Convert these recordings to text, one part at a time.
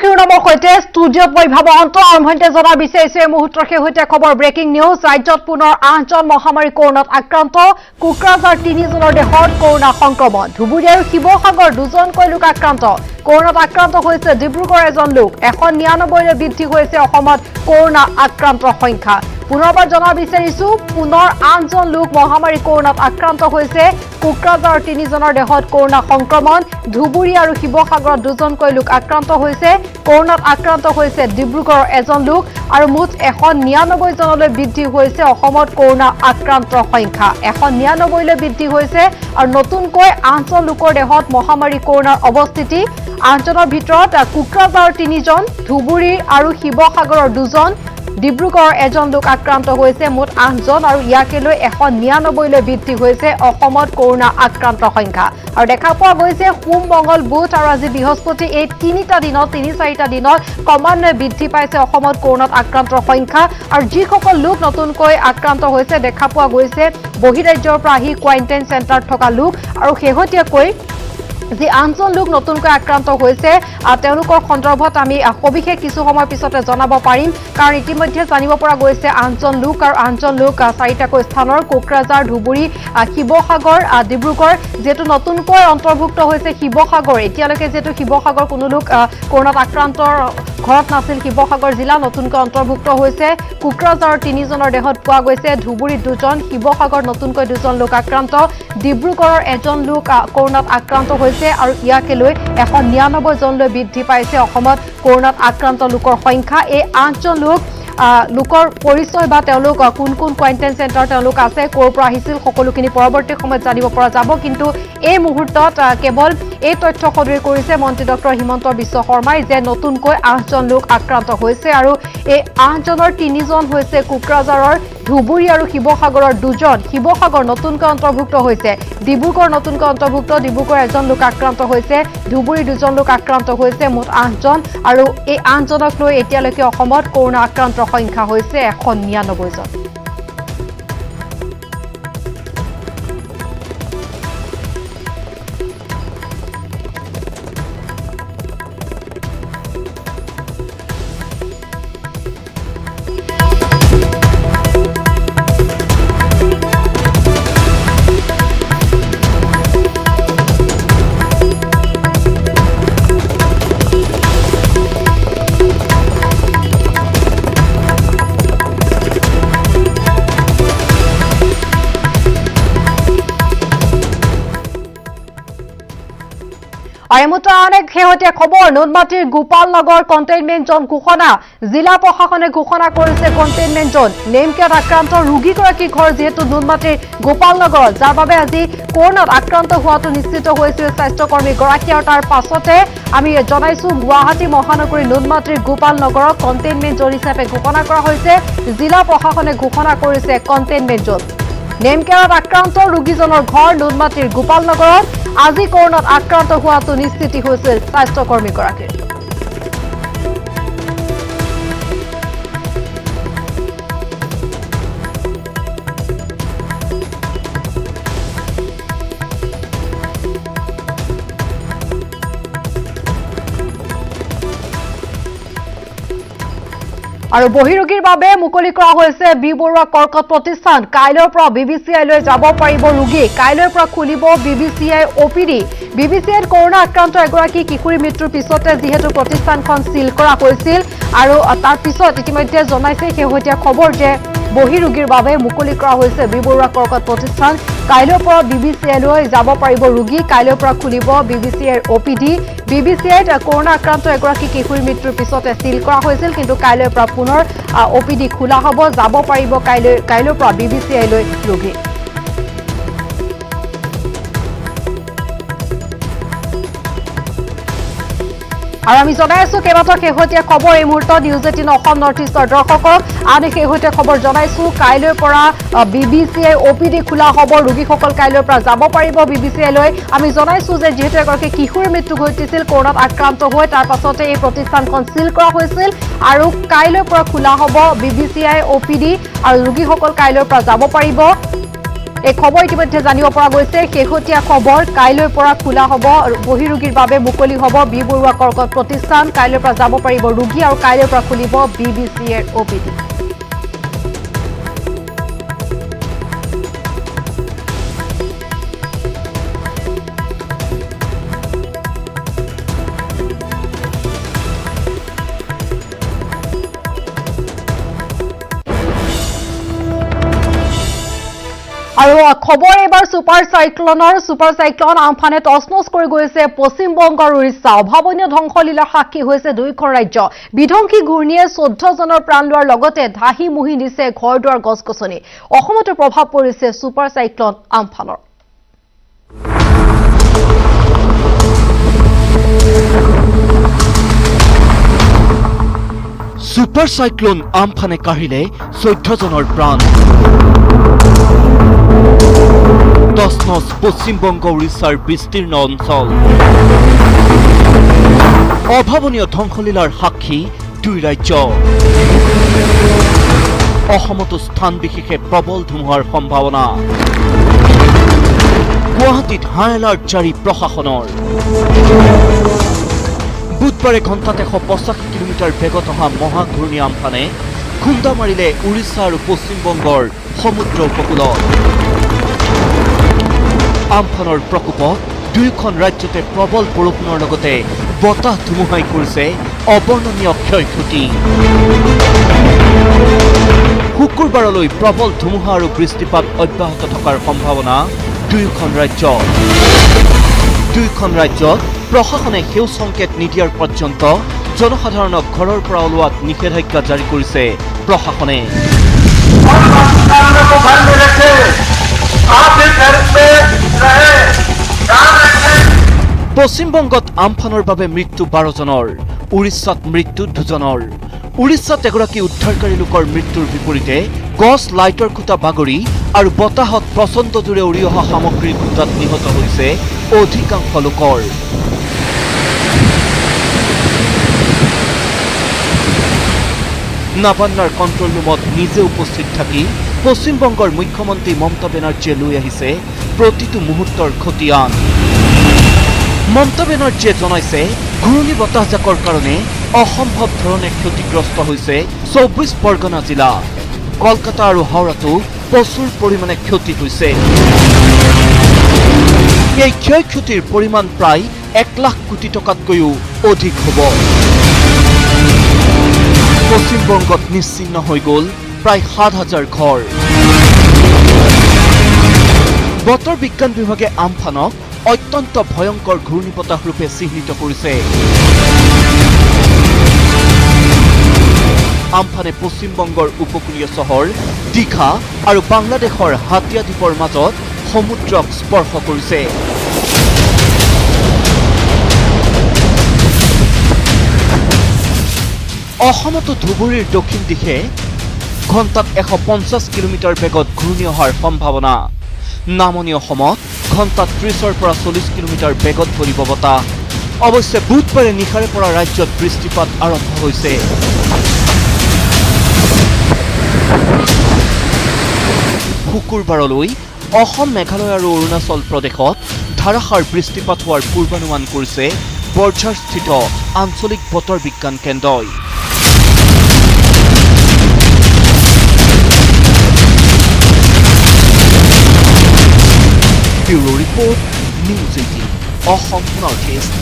শিৰোনামৰ সৈতে ষ্টুডিঅ'ত বৈভৱন্ত আৰম্ভণিতে জনা বিচাৰিছে এই মুহূৰ্তৰ সৈতে খবৰ ব্ৰেকিং নিউজ ৰাজ্যত পুনৰ 8জন মহামাৰী কৰোণাত আক্ৰান্ত কুকৰাঝাৰ 3জনৰ দেহত কৰোণা সংক্ৰমণ ধুবুৰী আৰু শিৱসাগৰ 2জনকৈ লোক আক্ৰান্ত কৰোণাত আক্ৰান্ত হৈছে ডিব্ৰুগড়ৰ এজন লোক 199লৈ বৃদ্ধি হৈছে অসমত কৰোণা আক্ৰান্তৰ সংখ্যা পুনৰবাৰ জনা বিচাৰিছো পুনৰ 8জন লোক মহামাৰী কৰোণাত আক্ৰান্ত হৈছে কুকৰাঝাৰ 3জনৰ দেহত কৰোণা সংক্ৰমণ ধুবুৰী আৰু শিৱসাগৰত 2জনকৈ লোক আক্ৰান্ত হৈছে কৰোণাত আক্ৰান্ত হৈছে ডিব্ৰুগড়ৰ এজন লোক আৰু মুঠ 199 জনলৈ বৃদ্ধি হৈছে অসমত কৰোণা আক্ৰান্তৰ সংখ্যা 199লৈ বৃদ্ধি হৈছে আৰু নতুনকৈ 8জন লোকৰ দেহত মহামাৰী কৰোণাৰ অৱস্থিতি 8জনৰ ভিতৰত কুকৰাঝাৰৰ 3জন ধুবুৰী আৰু শিৱসাগৰৰ 2জন ডিব্ৰুগড়ৰ এজন লোক আক্ৰান্ত হৈছে মুঠ 8জন আৰু ইয়াকে লৈ 199লৈ বৃদ্ধি হৈছে অসমত কৰোণা আক্ৰান্তৰ সংখ্যা আৰু দেখা পোৱা গৈছে সোম মঙ্গল বুধ আৰু আজি বৃহস্পতি এই 3টা দিনত 3-4টা দিনত ক্ৰমান্বয়ে বৃদ্ধি পাইছে অসমত কৰোণাত আক্ৰান্তৰ সংখ্যা আৰু যিসকল লোক নতুনকৈ আক্ৰান্ত হৈছে দেখা পোৱা গৈছে বহিৰাজ্যৰ পৰা আহি কোৱাৰেণ্টাইন চেণ্টাৰত থকা লোক আৰু শেহতীয়াকৈ যে 8জন লোক নতুনকৈ আক্ৰান্ত হৈছে তেওঁলোকৰ সন্দৰ্ভত আমি সবিশেষ কিছু সময় পিছতে জনাব পাৰিম কাৰণ ইতিমধ্যে জানিব পৰা গৈছে 8জন লোক আৰু 8জন লোক 4টাকৈ স্থানৰ কোকৰাঝাৰ ধুবুৰী শিৱসাগৰ ডিব্ৰুগড় যেটো নতুনকৈ অন্তৰ্ভুক্ত হৈছে শিৱসাগৰ এতিয়ালৈকে যেটো শিৱসাগৰ কোনো লোক কৰোণাত আক্ৰান্তৰ ঘৰত নাছিল শিৱসাগৰ জিলা নতুনকৈ অন্তৰ্ভুক্ত হৈছে কুকৰাঝাৰৰ 3জনৰ দেহত পোৱা গৈছে ধুবুৰীত 2জন শিৱসাগৰ নতুনকৈ 2জন লোক আক্ৰান্ত ডিব্ৰুগড়ৰ এজন লোক কৰোণাত আক্ৰান্ত হৈছে আৰু ইয়াকে লৈ 199 জনলৈ বৃদ্ধি পাইছে অসমত কৰোণাত আক্ৰান্ত লোকৰ সংখ্যা এই 8জন লোকৰ পৰিচয় বা তেওঁলোক কোন কোন কোৱাৰেণ্টাইন চেণ্টাৰ তেওঁলোক আছে ক'ৰ পৰা আহিছিল সকলোখিনি পৰৱৰ্তী সময়ত জানিব পৰা যাব কিন্তু এই মুহূৰ্তত কেৱল এই তথ্য সদৰি কৰিছে মন্ত্ৰী ডক্টৰ হিমন্ত বিশ্ব শৰ্মাই যে নতুনকৈ 8জন লোক আক্ৰান্ত হৈছে আৰু এই 8জনৰ 3জন হৈছে কুকৰাঝাৰৰ ধুবুৰী আৰু শিৱসাগৰৰ 2জন শিৱসাগৰ নতুনকৈ অন্তৰ্ভুক্ত হৈছে ডিব্ৰুগড় নতুনকৈ অন্তৰ্ভুক্ত ডিব্ৰুগড় এজন লোক আক্ৰান্ত হৈছে ধুবুৰী 2জন লোক আক্ৰান্ত হৈছে মুঠ 8জন আৰু এই 8জনক লৈ এতিয়ালৈকে অসমত কৰোণা আক্ৰান্তৰ সংখ্যা হৈছে 199 জন আইমুটা অনেক শেহতীয়া খবৰ নুনমাটিৰ গোপালনগৰ কণ্টেইনমেণ্ট জোন ঘোষণা জিলা প্ৰশাসনে ঘোষণা কৰিছে কণ্টেইনমেণ্ট জোন নেমকেট আক্ৰান্ত ৰোগীগৰাকী ঘৰ যেহেতু নুনমাটিৰ গোপালনগৰত যাৰ বাবে আজি কৰোণাত আক্ৰান্ত হোৱাটো নিশ্চিত হৈছিল স্বাস্থ্যকৰ্মী গৰাকী আৰু তাৰ পাছতে আমি জনাইছো গুৱাহাটী মহানগৰী নুনমাটিৰ গোপালনগৰক কণ্টেইনমেণ্ট জোন হিচাপে ঘোষণা কৰা হৈছে জিলা প্ৰশাসনে ঘোষণা কৰিছে কণ্টেইনমেণ্ট জোন নেমকেটত আক্ৰান্ত ৰোগীজনৰ ঘৰ নুনমাটিৰ গোপালনগৰত আজি কৰোণাত আক্ৰান্ত হোৱাটো নিশ্চিত হৈছিল স্বাস্থ্যকৰ্মীগৰাকীৰ আৰু বহিৰোগীৰ বাবে মুকলি কৰা হৈছে বি বৰুৱা কৰ্কট প্ৰতিষ্ঠান কাইলৈৰ পৰা বিবিচিআই লৈ যাব পাৰিব ৰোগী কাইলৈৰ পৰা খুলিব বিবিচিআই অপিডি বিবিচিআইত কৰোণা আক্ৰান্ত এগৰাকী কিশোৰী মৃত্যুৰ পিছতে যিহেতু প্ৰতিষ্ঠানখন সিল কৰা হৈছিল আৰু তাৰ পিছত ইতিমধ্যে জনাইছে শেহতীয়া খবৰ যে বহিৰোগীৰ বাবে মুকলি কৰা হৈছে বি বৰুৱা কৰ্কট প্ৰতিষ্ঠান কাইলৈৰ পৰা বিবিচিআই লৈ যাব পাৰিব ৰোগী কাইলৈৰ পৰা খুলিব বিবিচিআইৰ অপিডি বিবিচিআইত কৰোণা আক্ৰান্ত এগৰাকী কিশোৰী মৃত্যুৰ পিছতে সিল কৰা হৈছিল কিন্তু কাইলৈৰ পৰা পুনৰ অপিডি খোলা হ'ব যাব পাৰিব কাইলৈৰ পৰা বিবিচিআই লৈ ৰোগী আৰু আমি জনাই আছো কেইবাটাও শেহতীয়া খবৰ এই মুহূৰ্তত নিউজ 18 অসম নৰ্থ ইষ্টৰ দৰ্শকক আন শেহতীয়া খবৰ জনাইছো কাইলৈৰ পৰা বিবিচিআই অপিডি খোলা হ'ব ৰোগীসকল কাইলৈৰ পৰা যাব পাৰিব বিবিচিআই লৈ আমি জনাইছো যে যেহেতু এগৰাকী কিশোৰ মৃত্যু ঘটিছিল কৰোণাত আক্ৰান্ত হৈ তাৰ পাছতে এই প্ৰতিষ্ঠানখন সিল কৰা হৈছিল আৰু কাইলৈৰ পৰা খোলা হ'ব বিবিচিআই অপিডি আৰু ৰোগীসকল কাইলৈৰ পৰা যাব পাৰিব এই খবৰ ইতিমধ্যে জানিব পৰা গৈছে শেহতীয়া খবৰ কাইলৈৰ পৰা খোলা হ'ব বহিৰোগীৰ বাবে মুকলি হ'ব বি বৰুৱা কৰ্কট প্ৰতিষ্ঠান কাইলৈৰ পৰা যাব পাৰিব ৰোগী আৰু কাইলৈৰ পৰা খুলিব বিবিচিৰ অপিডি আৰু খবৰ এবাৰ সুপাৰ সাইক্লন আমফানে তছনছ কৰি গৈছে পশ্চিমবংগ আৰু উৰিষ্যা অভাৱনীয় ধ্বংসলীলাৰ সাক্ষী হৈছে দুয়োখন ৰাজ্য বিধ্বংসী ঘূৰ্ণীয়ে 14 জনৰ প্ৰাণ লোৱাৰ লগতে ধাহি মুহি নিছে ঘৰ-দুৱাৰ গছ-গছনি অসমতো প্ৰভাৱ পৰিছে সুপাৰ সাইক্লন আমফানৰ সুপাৰ সাইক্লন আমফানে কাঢ়িলে 14 জনৰ প্ৰাণ তছনছ পশ্চিমবংগ উৰিষ্যাৰ বিস্তীৰ্ণ অঞ্চল অভাৱনীয় ধ্বংসলীলাৰ সাক্ষী দুই ৰাজ্য অসমতো স্থান বিশেষে প্ৰবল ধুমুহাৰ সম্ভাৱনা গুৱাহাটীত হাই এলাৰ্ট জাৰি প্ৰশাসনৰ বুধবাৰে ঘণ্টাত 185 কিলোমিটাৰ বেগত অহা মহাঘূৰ্ণী আমফানে খুন্দা মাৰিলে উৰিষ্যা আৰু পশ্চিমবংগৰ সমুদ্ৰ উপকূলত আমফানৰ প্ৰকোপত দুয়োখন ৰাজ্যতে প্ৰবল বৰষুণৰ লগতে বতাহ ধুমুহাই কৰিছে অবৰ্ণনীয় ক্ষয়ক্ষতি শুকুৰবাৰলৈ প্ৰবল ধুমুহা আৰু বৃষ্টিপাত অব্যাহত থকাৰ সম্ভাৱনা দুয়োখন ৰাজ্যত প্ৰশাসনে সেউজ সংকেত নিদিয়াৰ পৰ্যন্ত জনসাধাৰণক ঘৰৰ পৰা ওলোৱাত নিষেধাজ্ঞা জাৰি কৰিছে প্ৰশাসনে পশ্চিমবংগত আমফানৰ বাবে মৃত্যু 12 জনৰ উৰিষ্যাত মৃত্যু 2 জনৰ উৰিষ্যাত এগৰাকী উদ্ধাৰকাৰী লোকৰ মৃত্যুৰ বিপৰীতে গছ লাইটৰ খুঁটা বাগৰি আৰু বতাহত প্ৰচণ্ড জোৰে উৰি অহা সামগ্ৰীৰ খুঁটাত নিহত হৈছে অধিকাংশ লোকৰ নাবান্নাৰ কণ্ট্ৰল ৰুমত নিজে উপস্থিত থাকি পশ্চিমবংগৰ মুখ্যমন্ত্ৰী মমতা বেনাৰ্জীয়ে লৈ আহিছে প্ৰতিটো মুহূৰ্তৰ খতিয়ান মমতা বেনাৰ্জীয়ে জনাইছে ঘূৰ্ণী বতাহজাকৰ কাৰণে অসম্ভৱ ধৰণে ক্ষতিগ্ৰস্ত হৈছে 24 পৰগনা জিলা কলকাতা আৰু হাওড়াতো প্ৰচুৰ পৰিমাণে ক্ষতি হৈছে এই ক্ষয়ক্ষতিৰ পৰিমাণ প্ৰায় 1 লাখ কোটি টকাতকৈও অধিক হ'ব পশ্চিমবংগত নিশ্চিন্ন হৈ গ'ল প্ৰায় 7,000 ঘৰ বতৰ বিজ্ঞান বিভাগে আমফানক অত্যন্ত ভয়ংকৰ ঘূৰ্ণী বতাহ ৰূপে চিহ্নিত কৰিছে আমফানে পশ্চিমবংগৰ উপকূলীয় চহৰ দীঘা আৰু বাংলাদেশৰ হাতিয়া দ্বীপৰ মাজত সমুদ্ৰক স্পৰ্শ কৰিছে অসমতো ধুবুৰীৰ দক্ষিণ দিশে ঘণ্টাত 150 কিলোমিটাৰ বেগত ঘূৰ্ণী অহাৰ সম্ভাৱনা নামনি অসমত ঘণ্টাত 30ৰ পৰা 40 কিলোমিটাৰ বেগত বলিব বতাহ অৱশ্যে বুধবাৰে নিশাৰে পৰা ৰাজ্যত বৃষ্টিপাত আৰম্ভ হৈছে শুকুৰবাৰলৈ অসম মেঘালয় আৰু অৰুণাচল প্ৰদেশত ধাৰাসাৰ বৃষ্টিপাত হোৱাৰ পূৰ্বানুমান কৰিছে বৰঝাৰস্থিত আঞ্চলিক বতৰ বিজ্ঞান কেন্দ্ৰই Bureau Report, News 18, Ahom Northeast.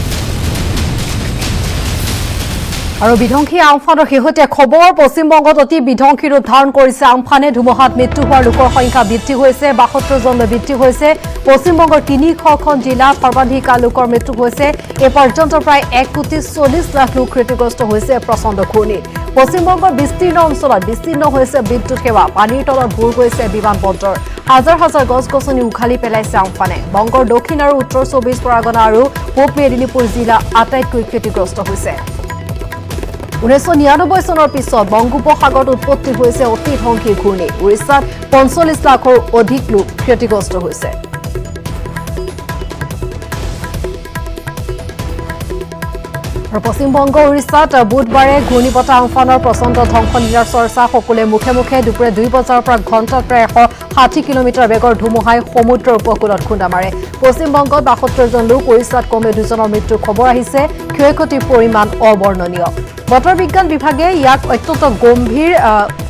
আৰু বিধ্বংসী আমফানৰ শেহতীয়া খবৰ পশ্চিমবংগত অতি বিধ্বংসী ৰূপ ধাৰণ কৰিছে আমফানে ধুমুহাত মৃত্যু হোৱাৰ লোকৰ সংখ্যা বৃদ্ধি হৈছে 72 জনলৈ বৃদ্ধি হৈছে পশ্চিমবংগৰ 3খন জিলাত সৰ্বাধিক লোকৰ মৃত্যু হৈছে এই পৰ্যন্ত প্ৰায় 1,40,00,000 লোক ক্ষতিগ্ৰস্ত হৈছে প্ৰচণ্ড ঘূৰ্ণীত পশ্চিমবংগৰ বিস্তীৰ্ণ অঞ্চলত বিচ্ছিন্ন হৈছে বিদ্যুৎ সেৱা পানীৰ তলত বুৰ গৈছে বিমান বন্দৰ হাজাৰ হাজাৰ গছ-গছনি উঘালি পেলাইছে আমফানে বংগৰ দক্ষিণ আৰু উত্তৰ 24 পৰগনা আৰু পূব মেদিনীপুৰ জিলা আটাইতকৈ ক্ষতিগ্ৰস্ত হৈছে 1999 চনৰ পিছত বংগোপসাগৰত উৎপত্তি হৈছে অতি ধ্বংসী ঘূৰ্ণী উৰিষ্যাত 45 লাখৰ অধিক লোক ক্ষতিগ্ৰস্ত হৈছে আৰু পশ্চিমবংগ উৰিষ্যাত বুধবাৰে ঘূৰ্ণীবতাহ আমফানৰ প্ৰচণ্ড ধ্বংসলীলাৰ চৰ্চা সকলোৱে মুখে মুখে দুপৰীয়া 2 বজাৰ পৰা ঘণ্টাত প্ৰায় 160 কিলোমিটাৰ বেগৰ ধুমুহাই সমুদ্ৰৰ উপকূলত খুন্দা মাৰে পশ্চিমবংগত 72 জন লোক উৰিষ্যাত কমেও 2 জনৰ মৃত্যুৰ খবৰ আহিছে ক্ষয়ক্ষতিৰ পৰিমাণ অবৰ্ণনীয় বতৰ বিজ্ঞান বিভাগে ইয়াক অত্যন্ত গম্ভীৰ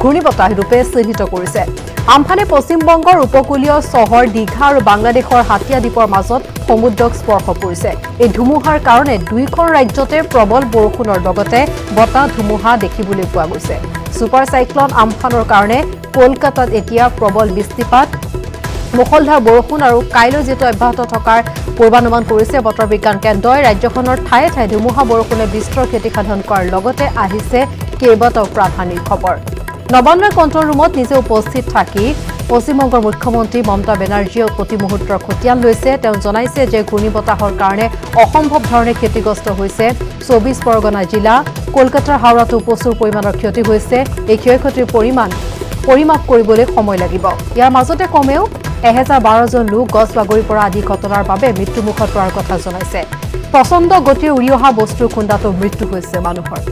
ঘূৰ্ণীবতাহ ৰূপে চিহ্নিত কৰিছে আমফানে পশ্চিমবংগৰ উপকূলীয় চহৰ দীঘা আৰু বাংলাদেশৰ হাতিয়া দ্বীপৰ মাজত সমুদ্ৰক স্পৰ্শ কৰিছে এই ধুমুহাৰ কাৰণে দুইখন ৰাজ্যতে প্ৰবল বৰষুণৰ লগতে বতাহ ধুমুহা দেখিবলৈ পোৱা গৈছে সুপাৰ সাইক্লন আমফানৰ কাৰণে কলকাতাত এতিয়া প্ৰবল বৃষ্টিপাত মুখলধাৰ বৰষুণ আৰু কাইলৈ যেটো অব্যাহত থকাৰ পূৰ্বানুমান কৰিছে বতৰ বিজ্ঞান কেন্দ্ৰই ৰাজ্যখনৰ ঠায়ে ঠায়ে ধুমুহা বৰষুণে বিস্তৰ ক্ষতি সাধন কৰাৰ লগতে আহিছে কেইবাটাও প্ৰাণহানিৰ খবৰ নবান্নৰ কণ্ট্ৰল ৰুমত নিজে উপস্থিত থাকি পশ্চিমবংগৰ মুখ্যমন্ত্ৰী মমতা বেনাৰ্জীয়ে প্ৰতি মুহূৰ্তৰ খতিয়ান লৈছে তেওঁ জনাইছে যে ঘূৰ্ণীবতাহৰ কাৰণে অসম্ভৱ ধৰণে ক্ষতিগ্ৰস্ত হৈছে 24 পৰগনা জিলা কলকাতাৰ হাওৰাতো প্ৰচুৰ পৰিমাণৰ ক্ষতি হৈছে এই ক্ষয়ক্ষতিৰ পৰিমাপ কৰিবলৈ সময় লাগিব ইয়াৰ মাজতে কমেও 1012 জন লোক গছ বাগৰি পৰা আদি ঘটনাৰ বাবে মৃত্যুমুখত পৰাৰ কথা জনাইছে প্ৰচণ্ড গতিৰে উৰি অহা বস্তুৰ খুন্দাটো মৃত্যু হৈছে মানুহৰ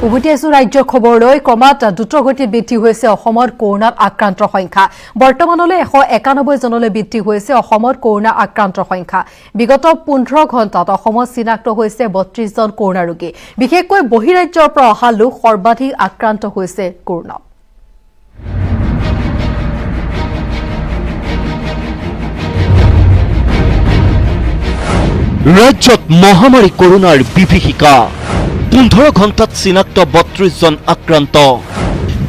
উভতি ৰাজ্যৰ খবৰলৈ ক্ৰমাৎ দ্ৰুতগতিত বৃদ্ধি হৈছে অসমত কৰোনাত আক্ৰান্তৰ সংখ্যা বৰ্তমানলৈ 191 জনলৈ বৃদ্ধি হৈছে অসমত কৰোনা আক্ৰান্তৰ সংখ্যা বিগত 15 ঘণ্টাত অসমত চিনাক্ত হৈছে 32 জন কৰোনা ৰোগী বিশেষকৈ বহিৰাজ্যৰ পৰা অহা লোক সৰ্বাধিক আক্ৰান্ত হৈছে কৰোনাত ৰাজ্যত মহামাৰী কৰোনাৰ বিভীষিকা 15 ঘণ্টাত চিনাক্ত 32 জন আক্ৰান্ত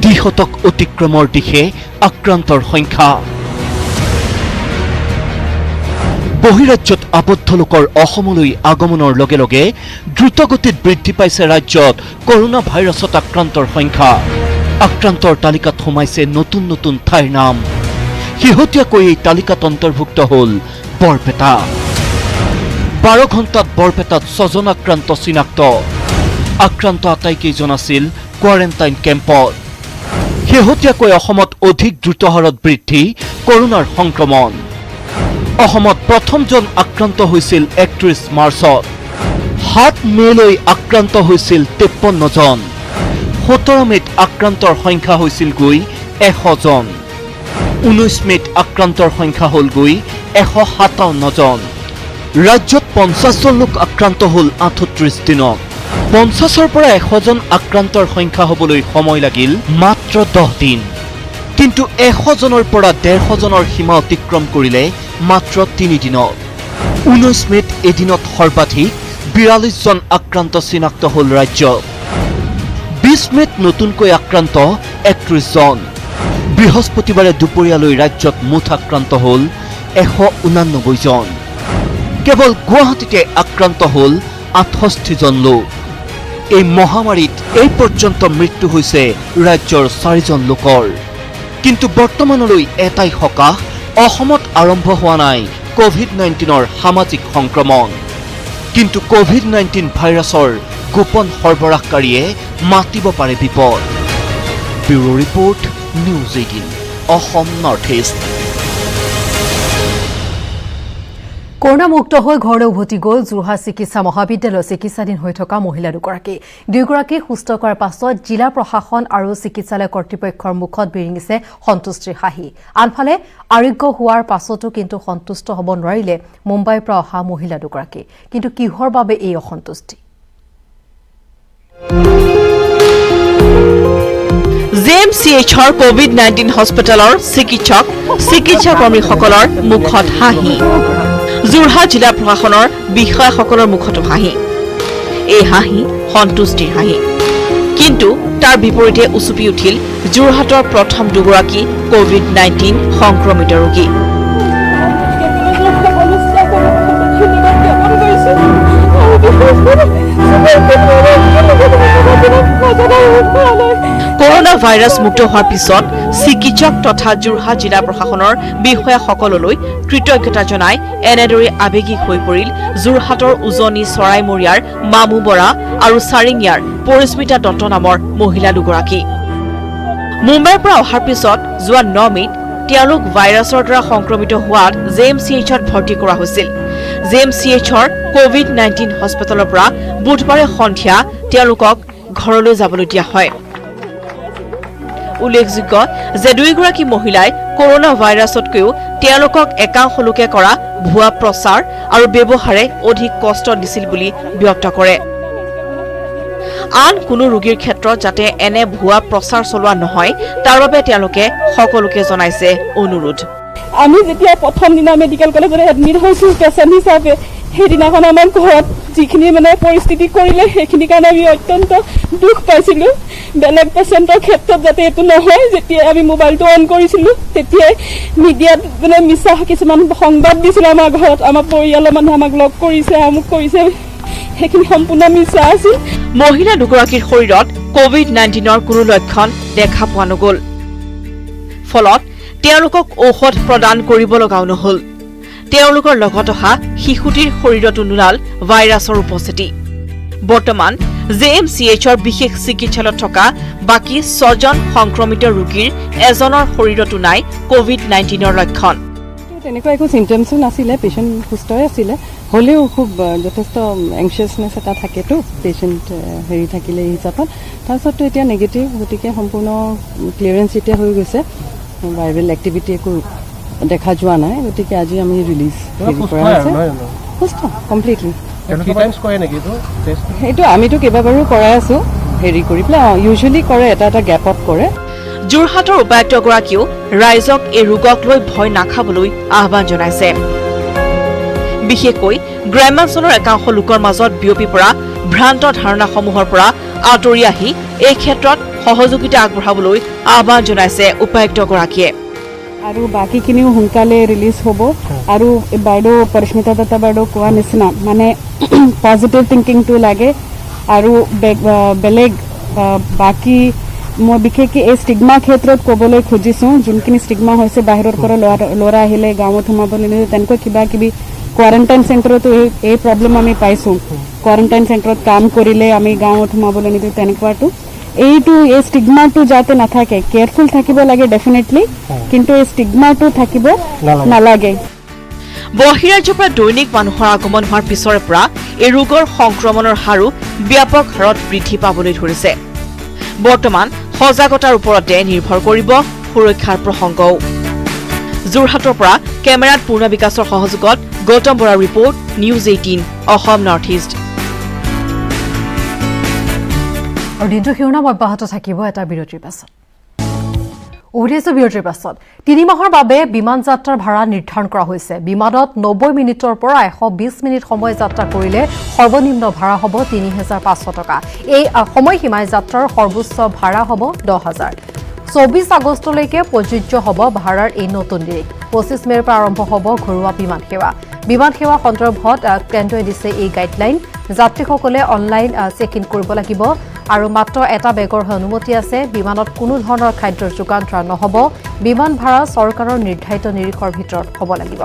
দ্বিশতক অতিক্ৰমৰ দিশে আক্ৰান্তৰ সংখ্যা বহিৰাজ্যত আবদ্ধ লোকৰ অসমলৈ আগমনৰ লগে লগে দ্ৰুতগতিত বৃদ্ধি পাইছে ৰাজ্যত কৰোনা ভাইৰাছত আক্ৰান্তৰ সংখ্যা আক্ৰান্তৰ তালিকাত সোমাইছে নতুন নতুন ঠাইৰ নাম শেহতীয়াকৈ এই তালিকাত অন্তৰ্ভুক্ত হ'ল বৰপেটা 12 ঘণ্টাত বৰপেটাত 6 জন আক্ৰান্ত চিনাক্ত আক্ৰান্ত আটাইকেইজন আছিল কোৱাৰেণ্টাইন কেম্পত শেহতীয়াকৈ অসমত অধিক দ্ৰুত হাৰত বৃদ্ধি কৰোনাৰ সংক্ৰমণ অসমত প্ৰথমজন আক্ৰান্ত হৈছিল 31 মাৰ্চত 7 মেলৈ আক্ৰান্ত হৈছিল 53 জন 17 মেত আক্ৰান্তৰ সংখ্যা হৈছিল গৈ 100 জন 19 মেত আক্ৰান্তৰ সংখ্যা হ'ল গৈ 157 জন ৰাজ্যত 50 জন লোক আক্ৰান্ত হ'ল 38 দিনত 50ৰ পৰা 100 জন আক্ৰান্তৰ সংখ্যা হ'বলৈ সময় লাগিল মাত্ৰ 10 দিন কিন্তু 100 জনৰ পৰা 150 জনৰ সীমা অতিক্ৰম কৰিলে মাত্ৰ 3 দিনত 19 মেত এদিনত সৰ্বাধিক 42 জন আক্ৰান্ত চিনাক্ত হ'ল ৰাজ্যত 20 মেত নতুনকৈ আক্ৰান্ত 31 জন বৃহস্পতিবাৰে দুপৰীয়ালৈ ৰাজ্যত মুঠ আক্ৰান্ত হ'ল 189 জন কেৱল গুৱাহাটীতে আক্ৰান্ত হ'ল 68 জন লোক এই মহামাৰীত এই পৰ্যন্ত মৃত্যু হৈছে ৰাজ্যৰ 4 জন লোকৰ কিন্তু বৰ্তমানলৈ এটাই হকাহ অসমত আৰম্ভ হোৱা নাই কোভিড-19ৰ সামাজিক সংক্ৰমণ কিন্তু কোভিড-19 ভাইৰাছৰ গোপন সৰবৰাহকাৰীয়ে মাতিব পাৰে বিপদ bureau report News 18 Assam North East কৰোনামুক্ত হৈ ঘৰলৈ উভতি গ'ল যোৰহাট চিকিৎসা মহাবিদ্যালয়ৰ চিকিৎসাধীন হৈ থকা মহিলা দুগৰাকী সুস্থ কৰাৰ পাছত জিলা প্ৰশাসন আৰু চিকিৎসালয় কৰ্তৃপক্ষৰ মুখত বিৰিঙিছে সন্তুষ্টিৰ হাঁহি আনফালে আৰোগ্য হোৱাৰ পাছতো কিন্তু সন্তুষ্ট হ'ব নোৱাৰিলে মুম্বাইৰ পৰা অহা মহিলা দুগৰাকী কিন্তু কিহৰ বাবে এই অসন্তুষ্টি জেএমচিএইচৰ কোভিড-19 হস্পিটেলৰ চিকিৎসাকৰ্মীসকলৰ মুখত হাঁহি যোৰহাট জিলা প্ৰশাসনৰ বিষয়াসকলৰ মুখতো হাঁহি এই হাঁহি সন্তুষ্টিৰ হাঁহি কিন্তু তাৰ বিপৰীতে উচুপি উঠিল যোৰহাটৰ প্ৰথম দুগৰাকী কোভিড-19 সংক্ৰমিত ৰোগী কৰোনা ভাইৰাছ মুক্ত হোৱাৰ পিছত চিকিৎসক তথা যোৰহাট জিলা প্ৰশাসনৰ বিষয়াসকললৈ কৃতজ্ঞতা জনাই এনেদৰে আৱেগিক হৈ পৰিল যোৰহাটৰ উজনি চৰাইমৰীয়াৰ মামু বৰা আৰু চাৰিঙিয়াৰ পৰিস্মিতা দত্ত নামৰ মহিলা দুগৰাকী মুম্বাইৰ পৰা অহাৰ পিছত যোৱা 9 মে'ত তেওঁলোক ভাইৰাছৰ দ্বাৰা সংক্ৰমিত হোৱাত JMCHত ভৰ্তি কৰা হৈছিল। JMCHৰ COVID-19 হস্পিটেলৰ পৰা বুধবাৰে সন্ধিয়া তেওঁলোকক ঘৰলৈ যাবলৈ দিয়া হয়। উল্লেখযোগ্য যে দুয়োগৰাকী মহিলাই কৰোনা ভাইৰাছতকৈও তেওঁলোকক একাংশ লোকে কৰা ভুৱা প্ৰচাৰ আৰু ব্যৱহাৰে অধিক কষ্ট দিছিল বুলি ব্যক্ত কৰে। আন কোনো ৰোগীৰ ক্ষেত্ৰত যাতে এনে ভুৱা প্ৰচাৰ চলোৱা নহয় তাৰ বাবে তেওঁলোকে সকলোকে জনাইছে অনুৰোধ। আমি যেতিয়া প্ৰথম দিনা মেডিকেল কলেজত এডমিট হৈছোঁ পেচেণ্ট হিচাপে, সেইদিনাখন আমাৰ ঘৰত যিখিনি পৰিস্থিতি কৰিলে সেইখিনি কাৰণে আমি অত্যন্ত দুখ পাইছিলোঁ। বেলেগ পেচেণ্টৰ ক্ষেত্ৰত যাতে এইটো নহয়, যেতিয়া আমি মোবাইলটো অন কৰিছিলোঁ তেতিয়াই মিডিয়াত মিছা কিছুমান সংবাদ দিছিলে আমাৰ ঘৰত, আমাৰ পৰিয়ালৰ মানুহে আমাক লগ কৰিছে, আমুক কৰিছে, সেইখিনি সম্পূৰ্ণ মিছা আছিল। মহিলা দুগৰাকীৰ শৰীৰত COVID-19ৰ কোনো লক্ষণ দেখা পোৱা নগ'ল। ফলত তেওঁলোকক ঔষধ প্ৰদান কৰিব লগাও নহ'ল। তেওঁলোকৰ লগত অহা শিশুটিৰ শৰীৰতো নোলাল ভাইৰাছৰ উপস্থিতি। বৰ্তমান JMCHৰ বিশেষ চিকিৎসালয়ত থকা বাকী 6জন সংক্ৰমিত ৰোগীৰ এজনৰ শৰীৰতো নাই COVID-19ৰ লক্ষণ। তেনেকুৱা একো চিমটমছো নাছিলে, পেচেণ্ট সুস্থই আছিলে, হ'লেও খুব যথেষ্ট এংচিয়াছনেছ এটা থাকেতো পেচেণ্ট থাকিলে এই হিচাপত। তাৰপিছততো এতিয়া নেগেটিভ, গতিকে সম্পূৰ্ণ ক্লিয়াৰেঞ্চ এতিয়া হৈ গৈছে, ভাইৰেল এক্টিভিটি একো দেখা যোৱা নাই, গতিকে আজি আমি ৰিলিজ কৰা হৈছে সুস্থ কমপ্লিটলি। সেইটো আমিতো কেইবাবাৰো কৰাই আছো কৰি পেলাই, ইউজুৱেলি কৰে এটা গেপত কৰে। যোৰহাটৰ উপায়ুক্তগৰাকীয়েও ৰাইজক এই ৰোগক লৈ ভয় নাখাবলৈ আহ্বান জনাইছে। বিশেষকৈ গ্ৰাম্যাঞ্চলৰ একাংশ লোকৰ মাজত বিয়পি পৰা ভ্ৰান্ত ধাৰণাসমূহৰ পৰা আঁতৰি আহি এই ক্ষেত্ৰত সহযোগিতা আগবঢ়াবলৈ আহ্বান জনাইছে উপায়ুক্তগৰাকীয়ে। আৰু বাকীখিনিও সোনকালে ৰিলিজ হ'ব। আৰু বাইদেউ পৰিস্মিতা দত্তা বাইদেউ কোৱা নিচিনা পজিটিভ থিংকিংটো লাগে আৰু বেলেগ বাকী মই বিশেষকৈ এই ষ্টিগমা ক্ষেত্ৰত ক'বলৈ খুজিছোঁ, যোনখিনি ষ্টিগমা হৈছে বাহিৰৰ পৰা ল'ৰা আহিলে গাঁৱত সোমাবলৈ নিদিয়ে, তেনেকৈ কিবা কিবি কোৱাৰেণ্টাইন চেণ্টাৰতো এই প্ৰব্লেম আমি পাইছোঁ। কোৱাৰেণ্টাইন চেণ্টাৰত কাম কৰিলে আমি গাঁৱত সোমাবলৈ নিদিওঁ, তেনেকুৱাটো এই ষ্টিগমাটো যাতে নাথাকে, কেয়াৰফুল থাকিব লাগে ডেফিনেটলি, কিন্তু এই ষ্টিগমাটো থাকিব নালাগে। বহিৰাজ্যৰ পৰা দৈনিক মানুহৰ আগমন হোৱাৰ পিছৰে পৰা এই ৰোগৰ সংক্ৰমণৰ হাৰো ব্যাপক হাৰত বৃদ্ধি পাবলৈ ধৰিছে। বৰ্তমান সজাগতাৰ ওপৰতে নিৰ্ভৰ কৰিব সুৰক্ষাৰ প্ৰসংগও। যোৰহাটৰ পৰা কেমেৰাত পূৰ্ণ বিকাশৰ সহযোগত গৌতম বৰাৰ report, News 18 Assam North east. আৰু দিনটো শিৰোনাম অব্যাহত থাকিব এটা বিৰতিৰ পাছত। উভতিছো বিৰতিৰ পাছত। 3 মাহৰ বাবে বিমান যাত্ৰাৰ ভাড়া নিৰ্ধাৰণ কৰা হৈছে। বিমানত 90 মিনিটৰ পৰা 120 মিনিট সময় যাত্ৰা কৰিলে সৰ্বনিম্ন ভাড়া হ'ব 3500 টকা। এই সময়সীমাই যাত্ৰাৰ সৰ্বোচ্চ ভাড়া হ'ব 10,000। 24 আগষ্টলৈকে প্ৰযোজ্য হ'ব ভাড়াৰ এই নতুন নিৰিখ। 25 মে'ৰ পৰা আৰম্ভ হ'ব ঘৰুৱা বিমান সেৱা। বিমান সেৱা সন্দৰ্ভত কেন্দ্ৰই দিছে এই গাইডলাইন। যাত্ৰীসকলে অনলাইন চেক ইন কৰিব লাগিব আৰু মাত্ৰ এটা বেগৰহে অনুমতি আছে। বিমানত কোনো ধৰণৰ খাদ্যৰ যোগান ধৰা নহ'ব। বিমান ভাড়া চৰকাৰৰ নিৰ্ধাৰিত নিৰিখৰ ভিতৰত হ'ব লাগিব।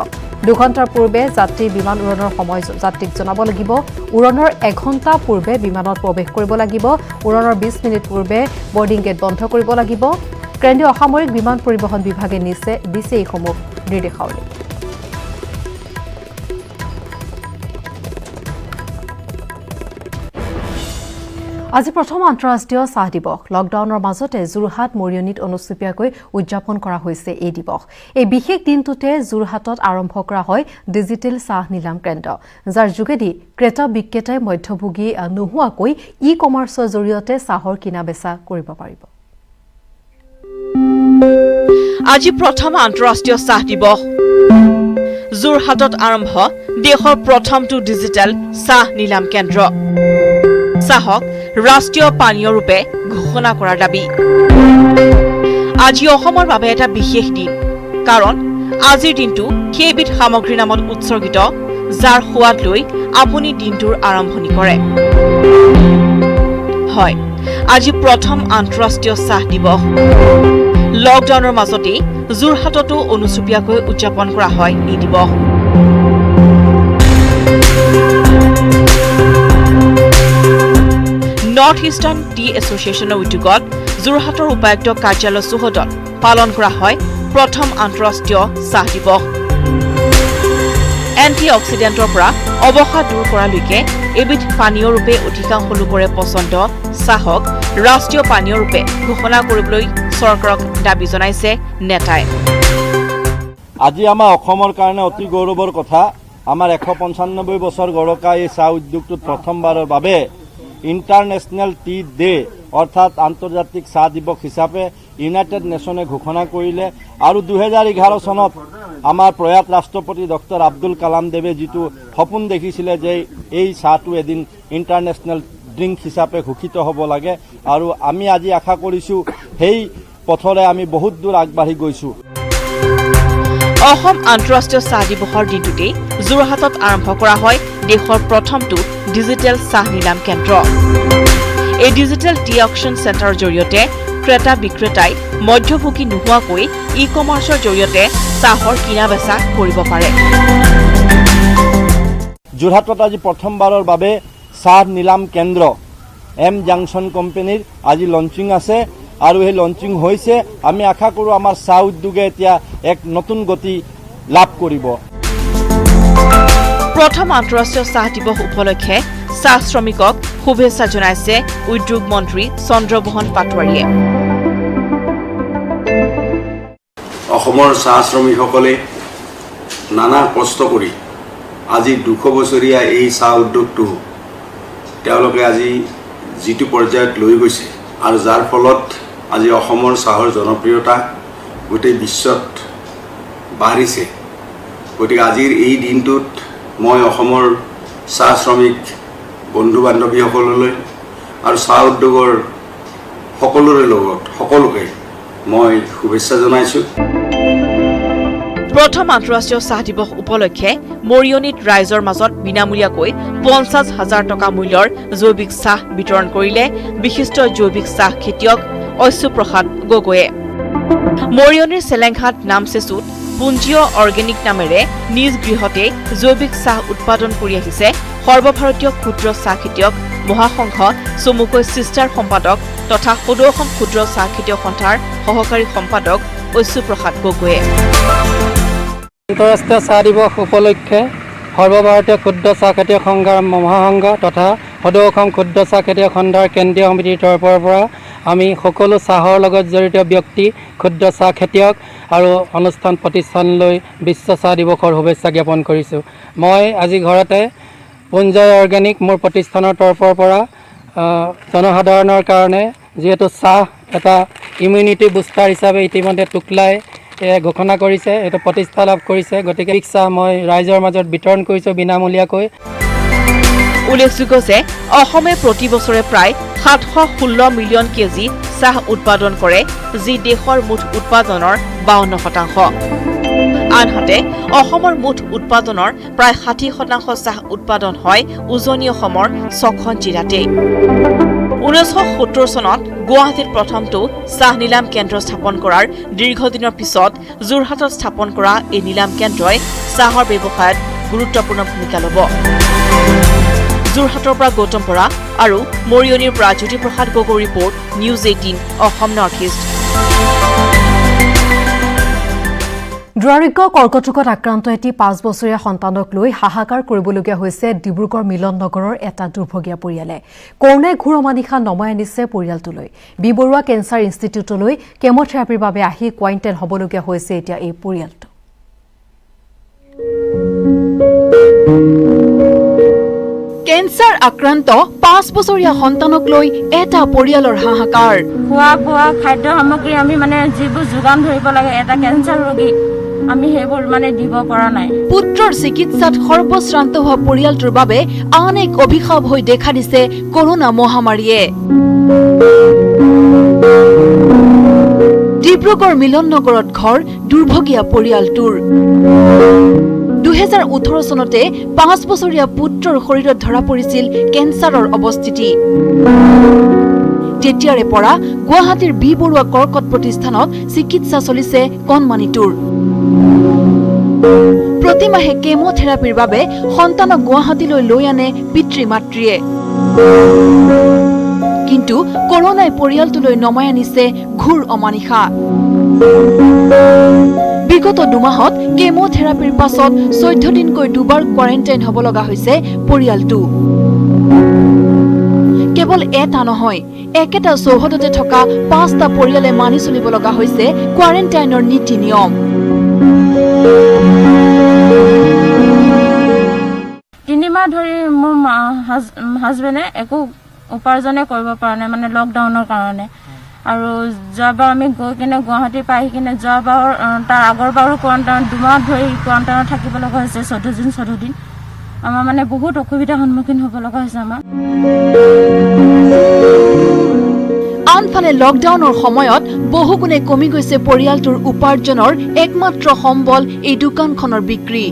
2 ঘণ্টাৰ পূৰ্বে যাত্ৰী বিমান উৰণৰ সময় যাত্ৰীক জনাব লাগিব। উৰণৰ 1 ঘণ্টা পূৰ্বে বিমানত প্ৰৱেশ কৰিব লাগিব। উৰণৰ 20 মিনিট পূৰ্বে বৰ্ডিং গেট বন্ধ কৰিব লাগিব। কেন্দ্ৰীয় অসামৰিক বিমান পৰিবহণ বিভাগে দিছে এইসমূহ নিৰ্দেশাৱলী। আজি প্ৰথম আন্তঃৰাষ্ট্ৰীয় চাহ দিৱস। লকডাউনৰ মাজতে যোৰহাট মৰিয়নীত অনুষ্টুপীয়াকৈ উদযাপন কৰা হৈছে এই দিৱস। এই বিশেষ দিনটোতে যোৰহাটত আৰম্ভ কৰা হয় ডিজিটেল চাহ নিলাম কেন্দ্ৰ, যাৰ যোগেদি ক্ৰেতা বিক্ৰেতাই মধ্যভোগী নোহোৱাকৈ ই-কমাৰ্চৰ জৰিয়তে চাহৰ কিনা বেচা কৰিব পাৰিব। আজি প্ৰথম আন্তঃৰাষ্ট্ৰীয় চাহ দিৱস। যোৰহাটত আৰম্ভ দেশৰ প্ৰথমটো ডিজিটেল চাহ নিলাম কেন্দ্ৰ। চাহক ৰাষ্ট্ৰীয় পানীয় ৰূপে ঘোষণা কৰাৰ দাবী। আজি অসমৰ বাবে এটা বিশেষ দিন, কাৰণ আজিৰ দিনটো সেইবিধ সামগ্ৰীৰ নামত উৎসৰ্গিত যাৰ সোৱাদ লৈ আপুনি দিনটোৰ আৰম্ভণি কৰে। হয়, আজি প্ৰথম আন্তঃৰাষ্ট্ৰীয় চাহ দিৱস। লকডাউনৰ মাজতেই যোৰহাটতো অনুচুপীয়াকৈ উদযাপন কৰা হয় এই দিৱস। নৰ্থ ইষ্টাৰ্ণ টি এছ'চিয়েশ্যনৰ উদ্যোগত যোৰহাটৰ উপায়ুক্ত কাৰ্যালয় চৌহদত পালন কৰা হয় প্ৰথম আন্তঃৰাষ্ট্ৰীয় চাহ দিৱস। এণ্টি অক্সিডেণ্টৰ পৰা অৱসাদ দূৰ কৰালৈকে এবিধ পানীয় ৰূপে অধিকাংশ লোকৰে পচন্দ চাহক ৰাষ্ট্ৰীয় পানীয় ৰূপে ঘোষণা কৰিবলৈ চৰকাৰক দাবী জনাইছে নেতাই। আজি আমাৰ অসমৰ কাৰণে অতি গৌৰৱৰ কথা। আমাৰ 195 বছৰ গৰকা এই চাহ উদ্যোগটোত প্ৰথমবাৰৰ বাবে ইণ্টাৰনেশ্যনেল টি ডে অৰ্থাৎ আন্তৰ্জাতিক চাহ দিৱস হিচাপে ইউনাইটেড নেশ্যনে ঘোষণা কৰিলে। আৰু 2011 চনত আমাৰ প্ৰয়াত ৰাষ্ট্ৰপতি ডক্টৰ আব্দুল কালাম দেৱে যিটো সপোন দেখিছিলে যে এই চাহটো এদিন ইণ্টাৰনেশ্যনেল ড্ৰিংক হিচাপে ঘোষিত হ'ব লাগে, আৰু আমি আজি আশা কৰিছোঁ সেই পথৰে আমি বহুত দূৰ আগবাঢ়ি গৈছোঁ। অসম আন্তঃৰাষ্ট্ৰীয় চাহ দিৱসৰ দিনটোতেই যোৰহাটত আৰম্ভ কৰা হয় দেশৰ প্ৰথমটো ডিজিটেল চাহ নিলাম কেন্দ্ৰ। এই ডিজিটেল টি অকশ্যন চেণ্টাৰৰ জৰিয়তে ক্ৰেতা বিক্ৰেতাই মধ্যভোগী নোহোৱাকৈ ই-কমাৰ্চৰ জৰিয়তে চাহৰ কিনা বেচা কৰিব পাৰে। যোৰহাটত আজি প্ৰথমবাৰৰ বাবে চাহ নিলাম কেন্দ্ৰ এম জাংচন কোম্পানীৰ আজি লঞ্চিং আছে, আৰু সেই লঞ্চিং হৈছে। আমি আশা কৰোঁ আমাৰ চাহ উদ্যোগে এতিয়া এক নতুন গতি লাভ কৰিব। প্ৰথম আন্তঃৰাষ্ট্ৰীয় চাহ দিৱস উপলক্ষে চাহ শ্ৰমিকক শুভেচ্ছা জনাইছে উদ্যোগ মন্ত্ৰী চন্দ্ৰমোহন পাটোৱাৰীয়ে। অসমৰ চাহ শ্ৰমিকসকলে নানা কষ্ট কৰি আজি 200 বছৰীয়া এই চাহ উদ্যোগটো তেওঁলোকে আজি যিটো পৰ্যায়ত লৈ গৈছে, আৰু যাৰ ফলত আজি অসমৰ চাহৰ জনপ্ৰিয়তা গোটেই বিশ্বত বাঢ়িছে। গতিকে আজিৰ এই দিনটোত মই অসমৰ চাহ শ্ৰমিক বন্ধু বান্ধৱীসকললৈ আৰু চাহ উদ্যোগৰ সকলোৰে লগত সকলোকে মই শুভেচ্ছা জনাইছোঁ। প্ৰথম আন্তঃৰাষ্ট্ৰীয় চাহ দিৱস উপলক্ষে মৰিয়নীত ৰাইজৰ মাজত বিনামূলীয়াকৈ 50,000 টকা মূল্যৰ জৈৱিক চাহ বিতৰণ কৰিলে বিশিষ্ট জৈৱিক চাহ খেতিয়ক ঐশ্বপ্ৰসাদ গগৈয়ে। মৰিয়নীৰ চেলেংঘাট নামচেচুত পুঞ্জীয় অৰ্গেনিক নামেৰে নিজ গৃহতে জৈৱিক চাহ উৎপাদন কৰি আহিছে সৰ্বভাৰতীয় ক্ষুদ্ৰ চাহ খেতিয়ক মহাসংঘ চমুকৈ চিষ্টাৰ সম্পাদক তথা সদৌ অসম ক্ষুদ্ৰ চাহ খেতিয়ক সন্থাৰ সহকাৰী সম্পাদক ঐশ্বপ্ৰসাদ গগৈয়ে। আন্তঃৰাষ্ট্ৰীয় চাহ দিৱস উপলক্ষে সৰ্বভাৰতীয় ক্ষুদ্ৰ চাহ খেতিয়ক সংঘৰ মহাসংঘ তথা সদৌ অসম ক্ষুদ্ৰ চাহ খেতিয়ক সন্থাৰ কেন্দ্ৰীয় সমিতিৰ তৰফৰ পৰা আমি সকলো চাহৰ লগত জড়িত ব্যক্তি, ক্ষুদ্ৰ চাহ খেতিয়ক আৰু অনুষ্ঠান প্ৰতিষ্ঠানলৈ বিশ্ব চাহ দিৱসৰ শুভেচ্ছা জ্ঞাপন কৰিছোঁ। মই আজি ঘৰতে পুঞ্জয় অৰ্গেনিক মোৰ প্ৰতিষ্ঠানৰ তৰফৰ পৰা জনসাধাৰণৰ কাৰণে যিহেতু চাহ এটা ইমিউনিটি বুষ্টাৰ হিচাপে ইতিমধ্যে টুকলাই ঘোষণা কৰিছে, এইটো প্ৰতিষ্ঠা লাভ কৰিছে। গতিকে চাহ মই ৰাইজৰ মাজত বিতৰণ কৰিছোঁ বিনামূলীয়াকৈ। উল্লেখযোগ্য যে অসমে প্ৰতি বছৰে প্ৰায় 716 মিলিয়ন কেজি চাহ উৎপাদন কৰে, যি দেশৰ মুঠ উৎপাদনৰ 52%। আনহাতে অসমৰ মুঠ উৎপাদনৰ প্ৰায় 60% চাহ উৎপাদন হয় উজনি অসমৰ 6খন জিলাতেই। 1970 চনত গুৱাহাটীত প্ৰথমটো চাহ নিলাম কেন্দ্ৰ স্থাপন কৰাৰ দীৰ্ঘদিনৰ পিছত যোৰহাটত স্থাপন কৰা এই নিলাম কেন্দ্ৰই চাহৰ ব্যৱসায়ত গুৰুত্বপূৰ্ণ ভূমিকা ল'ব। যোৰহাটৰ পৰা গৌতম বৰা আৰু মৰিয়নীৰ পৰা Jyotiprasad Gogoi report, News 18 Assam North east. দুৰাৰোগ্য কৰ্কট ৰোগত আক্ৰান্ত এটি 5 বছৰীয়া সন্তানক লৈ হাহাকাৰ কৰিবলগীয়া হৈছে ডিব্ৰুগড় মিলন নগৰৰ এটা দুৰ্ভগীয়া পৰিয়ালে। কৰোনাই ঘোৰ অমানিশা নমাই আনিছে পৰিয়ালটোলৈ। বি বৰুৱা কেঞ্চাৰ ইনষ্টিটিউটলৈ কেমোথেৰাপিৰ বাবে আহি কোৱাৰেণ্টাইন হ'বলগীয়া হৈছে এতিয়া এই পৰিয়ালটো। কেঞ্চাৰ আক্ৰান্ত 5 বছৰীয়া সন্তানক লৈ এটা পৰিয়ালৰ হাহাকাৰ। খোৱা বোৱা খাদ্য সামগ্ৰী আমি যিবোৰ যোগান ধৰিব লাগে এটা কেঞ্চাৰ ৰোগীক, আমি সেইবোৰ দিব পৰা নাই। পুত্ৰৰ চিকিৎসাত সৰ্বশ্ৰান্ত হোৱা পৰিয়ালটোৰ বাবে আন এক অভিশাপ হৈ দেখা দিছে কৰোনা মহামাৰীয়ে। ডিব্ৰুগড় মিলন নগৰত ঘৰ দুৰ্ভগীয়া পৰিয়ালটোৰ। 2018 চনতে 5 বছৰীয়া পুত্ৰৰ শৰীৰত ধৰা পৰিছিল কেঞ্চাৰৰ অৱস্থিতি। তেতিয়াৰে পৰা গুৱাহাটীৰ বি বৰুৱা কৰ্কট প্ৰতিষ্ঠানত চিকিৎসা চলিছে কণমানিটোৰ। প্ৰতিমাহে কেমোথেৰাপিৰ বাবে সন্তানক গুৱাহাটীলৈ লৈ আনে পিতৃ মাতৃয়ে। কিন্তু কৰোনাই পৰিয়ালটোলৈ নমাই আনিছে ঘোৰ অমানিশা। বিগত 2 মাহত কেমোথেৰাপিৰ পাছত 14 দিনকৈ দুবাৰ কোৱাৰেণ্টাইন হ'ব লগা হৈছে পৰিয়ালটো। কেৱল এটা নহয়, একেটা চৌহদতে থকা 5টা পৰিয়ালে মানি চলিব লগা হৈছে কোৱাৰেণ্টাইনৰ নীতি নিয়ম। 3 মাহ ধৰি মোৰ হাজবেণ্ডে একো উপাৰ্জনে কৰিব পৰা নাই, মানে লকডাউনৰ কাৰণে। আৰু যোৱাবাৰ আমি গৈ কিনে গুৱাহাটী পাই কিনে যোৱাবাৰ তাৰ আগৰবাৰো কোৱাৰেণ্টাইন 2 মাহ ধৰি কোৱাৰেণ্টাইনত থাকিব লগা হৈছে, 14 দিন। আমাৰ মানে বহুত অসুবিধাৰ সন্মুখীন হ'ব লগা হৈছে আমাৰ। আনফালে লকডাউনৰ সময়ত বহুগুণে কমি গৈছে পৰিয়ালটোৰ উপাৰ্জনৰ একমাত্ৰ সম্বল এই দোকানখনৰ বিক্ৰী।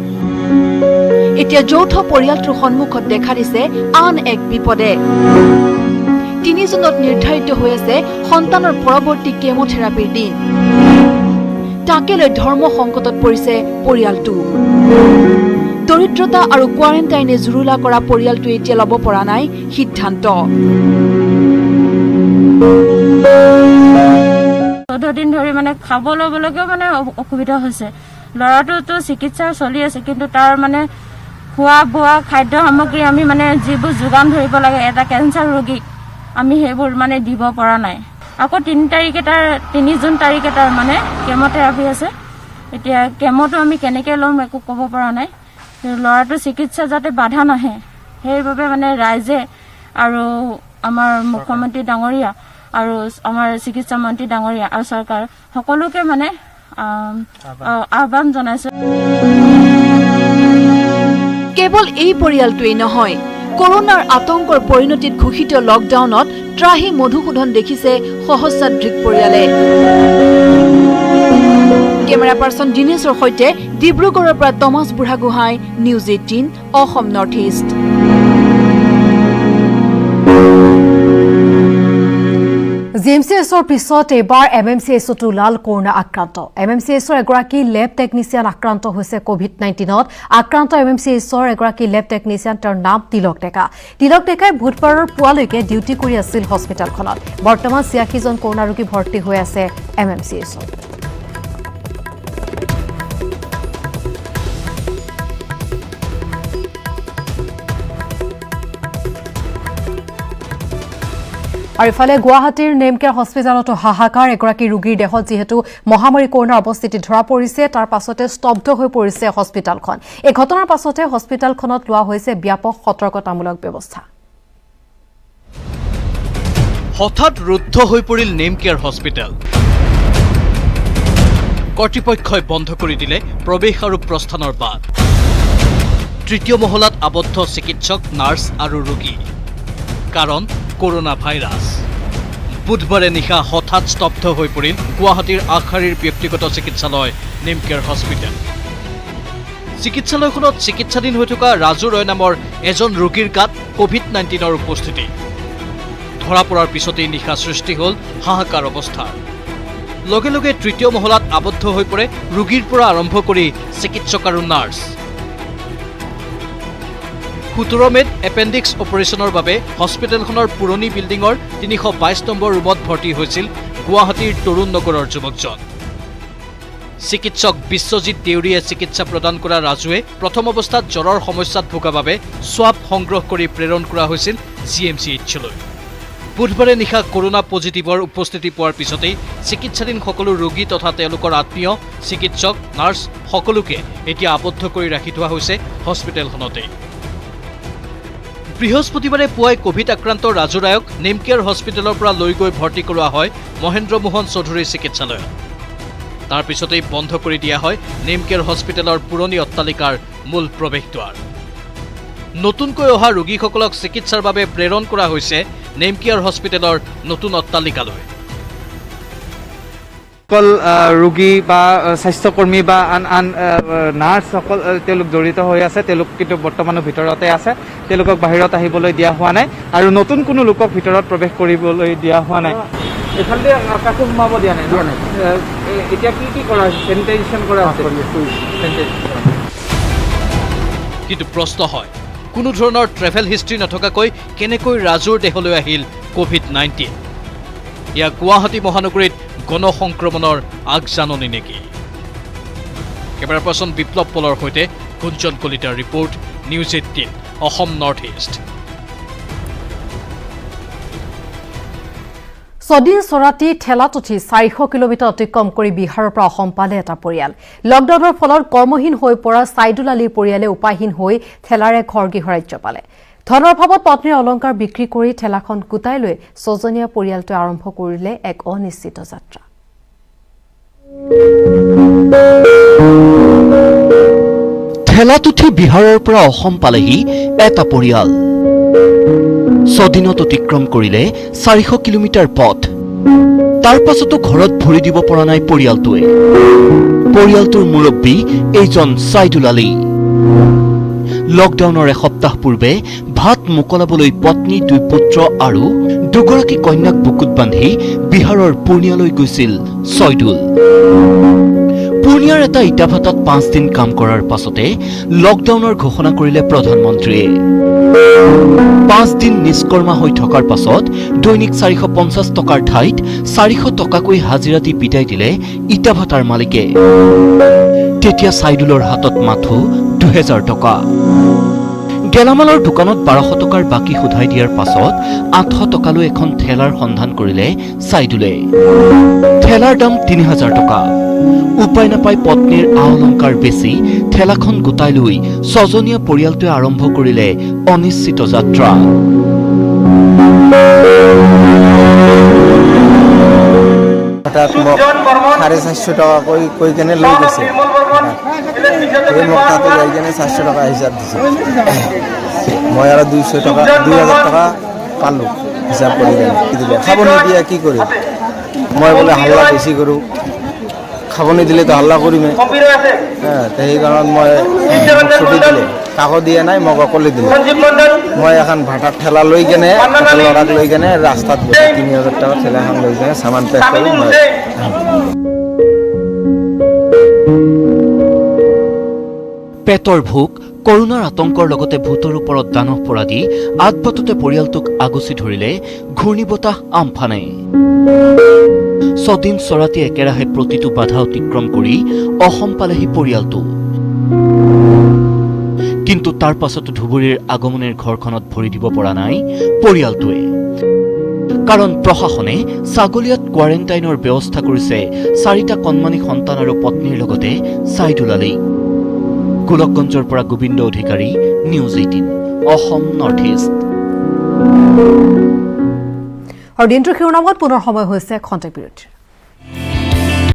এতিয়া যৌথ পৰিয়ালটোৰ সন্মুখত দেখা দিছে আন এক বিপদে। 3 জুনত নিৰ্ধাৰিত হৈ আছে সন্তানৰ পৰৱৰ্তী কেমোথেৰাপিৰ দিন। তাকে লৈ ধৰ্ম সংকটত পৰিছে পৰিয়ালটো। দৰিদ্ৰতা আৰু কোৱাৰেণ্টাইনে জুৰুলা কৰা পৰিয়ালটোৱে এতিয়া ল'ব পৰা নাই সিদ্ধান্ত। 14 দিন ধৰি মানে খাব ল'বলৈকেও মানে অসুবিধা হৈছে। ল'ৰাটোতো চিকিৎসা চলি আছে, কিন্তু তাৰ মানে খোৱা বোৱা খাদ্য সামগ্ৰী আমি মানে যিবোৰ যোগান ধৰিব লাগে এটা কেঞ্চাৰ ৰোগীক, আমি সেইবোৰ মানে দিব পৰা নাই। আকৌ 3 জুন তাৰিখে তাৰ মানে কেমোথেৰাপি আছে। এতিয়া কেমোটো আমি কেনেকৈ ল'ম একো ক'ব পৰা নাই। ল'ৰাটোৰ চিকিৎসা যাতে বাধা নাহে সেইবাবে মানে ৰাইজে আৰু আমাৰ মুখ্যমন্ত্ৰী ডাঙৰীয়া আৰু আমাৰ চিকিৎসা মন্ত্ৰী ডাঙৰীয়া আৰু চৰকাৰ সকলোকে মানে আহ্বান জনাইছো। কেৱল এই পৰিয়ালটোৱেই নহয়, কৰোনাৰ আতংকৰ পৰিণতিত ঘোষিত লকডাউনত ত্ৰাহি মধুসূদন দেখিছে সহস্ৰাধিক পৰিয়ালে। কেমেৰা পাৰ্চন দিনেশৰ সৈতে ডিব্ৰুগড়ৰ পৰা Thomas Buragohain, News 18 Assam North East. জিএমচিএছৰ পিছত এবাৰ MMCHতো ওলাল কৰোনা আক্ৰান্ত। MMCHৰ এগৰাকী লেব টেকনিচিয়ান আক্ৰান্ত হৈছে COVID-19ত। আক্ৰান্ত MMCHৰ এগৰাকী লেব টেকনিচিয়ান, তেওঁৰ নাম তিলক ডেকা। তিলক ডেকাই বুধবাৰৰ পুৱালৈকে ডিউটি কৰি আছিল হস্পিটেলখনত। বৰ্তমান 86 জন কৰোনা ৰোগী ভৰ্তি হৈ আছে MMCHত। আৰু ইফালে গুৱাহাটীৰ নেমকেয়াৰ হস্পিটেলতো হাহাকাৰ। এগৰাকী ৰোগীৰ দেহত যিহেতু মহামাৰী কৰোনাৰ অৱস্থিতি ধৰা পৰিছে, তাৰ পাছতে স্তব্ধ হৈ পৰিছে হস্পিটেলখন। এই ঘটনাৰ পাছতে হস্পিটেলখনত লোৱা হৈছে ব্যাপক সতৰ্কতামূলক ব্যৱস্থা। হঠাৎ ৰুদ্ধ হৈ পৰিল নেমকেয়াৰ হস্পিটেল। কৰ্তৃপক্ষই বন্ধ কৰি দিলে প্ৰৱেশ আৰু প্ৰস্থানৰ বাট। 3য় মহলাত আবদ্ধ চিকিৎসক, নাৰ্ছ আৰু ৰোগী। কাৰণ কৰোনা ভাইৰাছ। বুধবাৰে নিশা হঠাৎ স্তব্ধ হৈ পৰিল গুৱাহাটীৰ আগশাৰীৰ ব্যক্তিগত চিকিৎসালয় নেমকেয়াৰ হস্পিটেল। চিকিৎসালয়খনত চিকিৎসাধীন হৈ থকা ৰাজু ৰয় নামৰ এজন ৰোগীৰ গাত COVID-19ৰ উপস্থিতি। ধৰা পৰাৰ পিছতেই নিশা সৃষ্টি হ'ল হাহাকাৰ অৱস্থাৰ। লগে লগে 3য় মহলাত আবদ্ধ হৈ পৰে ৰোগীৰ পৰা আৰম্ভ কৰি চিকিৎসক আৰু নাৰ্ছ। 17 মে'ত এপেণ্ডিক্স অপাৰেশ্যনৰ বাবে হস্পিটেলখনৰ পুৰণি বিল্ডিঙৰ 322 নম্বৰ ৰুমত ভৰ্তি হৈছিল গুৱাহাটীৰ তৰুণ নগৰৰ যুৱকজন। চিকিৎসক বিশ্বজিৎ দেউৰীয়ে চিকিৎসা প্ৰদান কৰা ৰাজুৱে প্ৰথম অৱস্থাত জ্বৰৰ সমস্যাত ভোগা বাবে স্বাব সংগ্ৰহ কৰি প্ৰেৰণ কৰা হৈছিল GMCHলৈ। বুধবাৰে নিশা কৰোনা পজিটিভৰ উপস্থিতি পোৱাৰ পিছতেই চিকিৎসাধীন সকলো ৰোগী তথা তেওঁলোকৰ আত্মীয়, চিকিৎসক, নাৰ্ছ সকলোকে এতিয়া আবদ্ধ কৰি ৰাখি থোৱা হৈছে হস্পিটেলখনতেই। বৃহস্পতিবাৰে পুৱাই কোভিড আক্ৰান্ত ৰাজু ৰায়ক নেমকেয়াৰ হস্পিটেলৰ পৰা লৈ গৈ ভৰ্তি কৰোৱা হয় মহেন্দ্ৰ মোহন চৌধুৰী চিকিৎসালয়ত। তাৰ পিছতেই বন্ধ কৰি দিয়া হয় নেমকেয়াৰ হস্পিটেলৰ পুৰণি অট্টালিকাৰ মূল প্ৰৱেশদ্বাৰ। নতুনকৈ অহা ৰোগীসকলক চিকিৎসাৰ বাবে প্ৰেৰণ কৰা হৈছে নেমকেয়াৰ হস্পিটেলৰ নতুন অট্টালিকালৈ। সকল ৰোগী বা স্বাস্থ্যকৰ্মী বা আন নাৰ্ছসকল তেওঁলোক জড়িত হৈ আছে, তেওঁলোক কিন্তু বৰ্তমানো ভিতৰতে আছে। তেওঁলোকক বাহিৰত আহিবলৈ দিয়া হোৱা নাই আৰু নতুন কোনো লোকক ভিতৰত প্ৰৱেশ কৰিবলৈ দিয়া হোৱা নাই। এইফালে কাকো সোমাব দিয়া নাই। এতিয়া কি কৰা হৈছে? চেনিটাইজেশ্যন কৰা হৈছে। কিন্তু প্ৰশ্ন হয়, কোনো ধৰণৰ ট্ৰেভেল হিষ্ট্ৰী নথকাকৈ কেনেকৈ ৰাজুৰ দেহলৈ আহিল কোভিড-19 ইয়া গুৱাহাটী মহানগৰীত গণসংক্ৰমণৰ আগজাননী নেকি? কেমেৰা পাৰ্চন বিপ্লৱ পলৰ সৈতে কুঞ্চন কলিতাৰ report News 18 Assam North east. ছদিন চৰাতি ঠেলাত উঠি 400 কিলোমিটাৰ অতিক্ৰম কৰি বিহাৰৰ পৰা অসম পালে এটা পৰিয়াল। লকডাউনৰ ফলত কৰ্মহীন হৈ পৰা ছাইদুল আলীৰ পৰিয়ালে উপায়হীন হৈ ঠেলাৰে ঘৰ গৃহৰাজ্য পালে। ধনৰ অভাৱত পত্নীৰ অলংকাৰ বিক্ৰী কৰি ঠেলাখন কুটাই লৈ ছজনীয়া পৰিয়ালটোৱে আৰম্ভ কৰিলে এক অনিশ্চিত যাত্ৰা। ঠেলাত উঠি বিহাৰৰ পৰা অসম পালেহি এটা পৰিয়াল। ছদিনত অতিক্ৰম কৰিলে 400 কিলোমিটাৰ পথ। তাৰ পাছতো ঘৰত ভৰি দিব পৰা নাই পৰিয়ালটোৱে। পৰিয়ালটোৰ মুৰব্বী এইজন ছাইদুল আলী। লকডাউনৰ এসপ্তাহ পূৰ্বে ভাত মোকলাবলৈ পত্নী 2 পুত্ৰ আৰু 2গৰাকী কন্যাক বুকুত বান্ধি বিহাৰৰ পূৰ্ণিয়ালৈ গৈছিল ছাইদুল। পূৰ্ণিয়াৰ এটা ইটা ভাটাত 5 দিন কাম কৰাৰ পাছতে লকডাউনৰ ঘোষণা কৰিলে প্ৰধানমন্ত্ৰীয়ে। 5 দিন নিষ্কৰ্মা হৈ থকাৰ পাছত দৈনিক 450 টকাৰ ঠাইত 400 টকাকৈ হাজিৰা দি বিদায় দিলে ইটা ভাটাৰ মালিকে। তেতিয়া ছাইদুলৰ হাতত মাথো 2000 টকা। গেলামালৰ দোকানত 1200 টকাৰ বাকী সোধাই দিয়াৰ পাছত 800 টকালৈ এখন ঠেলাৰ সন্ধান কৰিলে ছাইদুলে। ঠেলাৰ দাম 3000 টকা। উপায় নাপাই পত্নীৰ অলংকাৰ বেছি ঠেলাখন গোটাই লৈ ছজনীয়া পৰিয়ালটোৱে আৰম্ভ কৰিলে অনিশ্চিত যাত্ৰা। হঠাৎ মোক 450 টকা কৈ কেনে লৈ গৈছে। মোক তাতে যাই কেনে 400 টকা হিচাপ দিছে। মই আৰু 200 টকা 2000 টকা পালোঁ হিচাপ কৰি কেনে দিলে। খাব নিদিয়া কি কৰিম? মই বোলে হাল্লা বেছি কৰোঁ, খাব নিদিলে তো হাল্লা কৰিমে। সেইকাৰণত মই ছুটি দিলে, কাকো দিয়া নাই, মোক অকলে দিলে। মই এখন ভাটাত ঠেলা লৈ কেনে ল'ৰাক লৈ কেনে ৰাস্তাত 3000 টকা ঠেলাখন লৈ কেনে চামান পেক কৰি মই পেটৰ ভোক, কৰোণাৰ আতংকৰ লগতে ভূতৰ ওপৰত দানৱ পৰা দি আদবাটতে পৰিয়ালটোক আগচি ধৰিলে ঘূৰ্ণীবতাহ আমফানে। ছদিন চৰাতি একেৰাহে প্ৰতিটো বাধা অতিক্ৰম কৰি অসম পালেহি পৰিয়ালটো। কিন্তু তাৰ পাছতো ধুবুৰীৰ আগমনেৰ ঘৰখনত ভৰি দিব পৰা নাই পৰিয়ালটোৱে। কাৰণ প্ৰশাসনে ছাগলীয়াত কোৱাৰেণ্টাইনৰ ব্যৱস্থা কৰিছে 4টা কণমানি সন্তান আৰু পত্নীৰ লগতে ছাইদুল আলী। গোলকগঞ্জৰ পৰা গোবিন্দ অধিকাৰী, নিউজ 18 অসম নৰ্থ ইষ্ট। আৰু দিনটোৰ শিৰোনামত পুনৰ সময় হৈছে খন্তেক বিৰতিৰ।